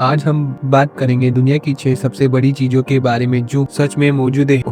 आज हम बात करेंगे दुनिया की 6 सबसे बड़ी चीजों के बारे में जो सच में मौजूद है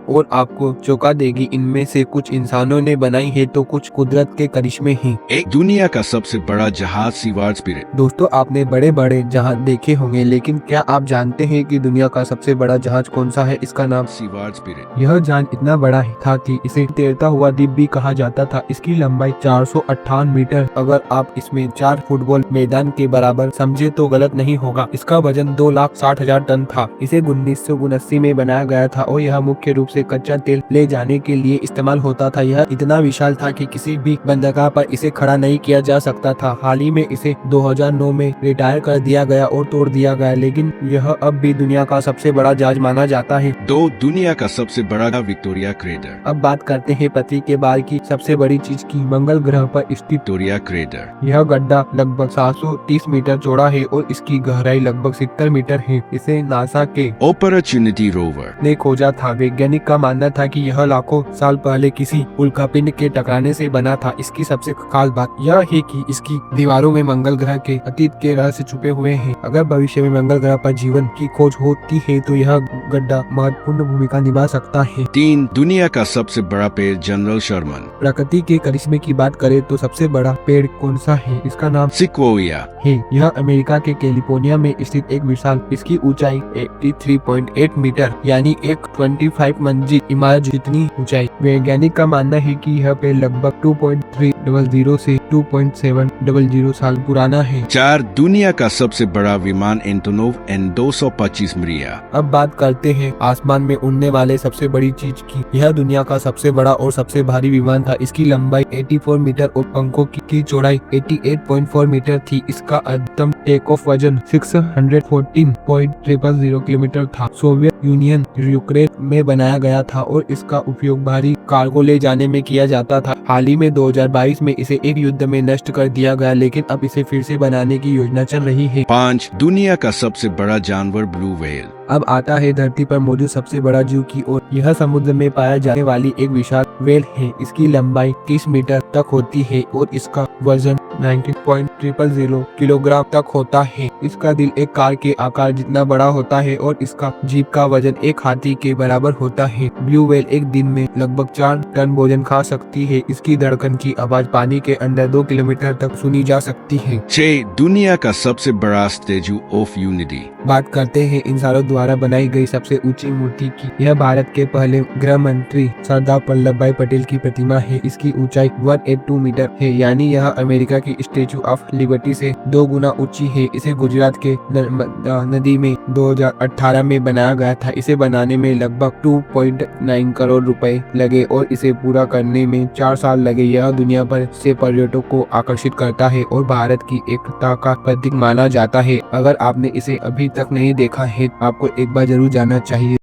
और आपको चौंका देगी। इनमें से कुछ इंसानों ने बनाई है तो कुछ कुदरत के करिश्मे हैं। एक दुनिया का सबसे बड़ा जहाज सीवार्ड स्पिरिट। दोस्तों, आपने बड़े बड़े जहाज देखे होंगे, लेकिन क्या आप जानते हैं कि दुनिया का सबसे बड़ा जहाज कौन सा है? इसका नाम सीवार्ड स्पिरिट। यह जहाज इतना बड़ा था कि इसे तैरता हुआ द्वीप भी कहा जाता था। इसकी लंबाई 458 मीटर। अगर आप इसमें 4 फुटबॉल मैदान के बराबर समझे तो गलत नहीं होगा। इसका वजन 2,60,000 टन था। इसे 1979 में बनाया गया था और यह मुख्य रूप से कच्चा तेल ले जाने के लिए इस्तेमाल होता था। यह इतना विशाल था कि किसी भी बंदरगाह पर इसे खड़ा नहीं किया जा सकता था। हाल ही में इसे 2009 में रिटायर कर दिया गया और तोड़ दिया गया, लेकिन यह अब भी दुनिया का सबसे बड़ा जहाज माना जाता है। दुनिया का सबसे बड़ा विक्टोरिया क्रेटर। अब बात करते हैं पृथ्वी के बाहर की सबसे बड़ी चीज की, मंगल ग्रह पर स्थित विक्टोरिया क्रेटर। यह गड्ढा लगभग 730 मीटर चौड़ा है और इसकी गहराई लगभग 70 मीटर है। इसे नासा के अपॉर्चुनिटी रोवर ने खोजा था। वैज्ञानिक का मानना था कि यह लाखों साल पहले किसी उल्कापिंड के टकराने से बना था। इसकी सबसे खास बात यह है कि इसकी दीवारों में मंगल ग्रह के अतीत के रहस्य छुपे हुए हैं। अगर भविष्य में मंगल ग्रह पर जीवन की खोज होती है तो यह गड्ढा महत्वपूर्ण भूमिका निभा सकता है। दुनिया का सबसे बड़ा पेड़ जनरल शर्मन। प्रकृति के करिश्मे की बात करें तो सबसे बड़ा पेड़ कौन सा है? इसका नाम सिक्वोया है। यह अमेरिका के कैलिफोर्निया में स्थित एक विशाल, इसकी ऊंचाई 83.8 मीटर यानी एक 25 मंजिल इमारत जितनी ऊंचाई। वैज्ञानिक का मानना है कि यह पेड़ लगभग 2.300 से 2.700 साल पुराना है। दुनिया का सबसे बड़ा विमान एंटोनोव N-225 मरिया। अब बात करते हैं आसमान में उड़ने वाले सबसे बड़ी चीज की। यह दुनिया का सबसे बड़ा और सबसे भारी विमान था। इसकी लंबाई 84 मीटर और पंखों की चौड़ाई 88.4 मीटर थी। इसका अधिकतम टेक ऑफ वजन 614.000 किलोमीटर था। सोवियत यूनियन यूक्रेन में बनाया गया था और इसका उपयोग भारी कार्गो ले जाने में किया जाता था। हाल ही में 2022 में इसे एक युद्ध में नष्ट कर दिया गया, लेकिन अब इसे फिर से बनाने की योजना चल रही है। दुनिया का सबसे बड़ा जानवर ब्लू व्हेल। अब आता है धरती पर मौजूद सबसे बड़ा जीव की ओर। यह समुद्र में पाया जाने वाली एक विशाल व्हेल है। इसकी लंबाई 30 मीटर तक होती है और इसका वजन 19.000 किलोग्राम तक होता है। इसका दिल एक कार के आकार जितना बड़ा होता है और इसका जीभ का वजन एक हाथी के बराबर होता है। ब्लू व्हेल एक दिन में लगभग 4 टन भोजन खा सकती है। इसकी धड़कन की आवाज पानी के अंदर 2 किलोमीटर तक सुनी जा सकती है। दुनिया का सबसे बड़ा स्टैचू ऑफ यूनिटी। बात करते हैं इंसानों द्वारा बनाई गई सबसे ऊंची मूर्ति की। यह भारत के पहले गृह मंत्री सरदार वल्लभ भाई पटेल की प्रतिमा है। इसकी ऊंचाई 182 मीटर है, यानी यह अमेरिका की स्टैचू ऑफ लिबर्टी से 2 गुना ऊंची है। इसे गुजरात के नर्मदा नदी में 2018 में बनाया गया था। इसे बनाने में लगभग 2.9 करोड़ रुपए लगे और इसे पूरा करने में 4 साल लगे। यह दुनिया भर से पर्यटकों को आकर्षित करता है और भारत की एकता का प्रतीक माना जाता है। अगर आपने इसे अभी तक नहीं देखा है, आपको एक बार जरूर जाना चाहिए।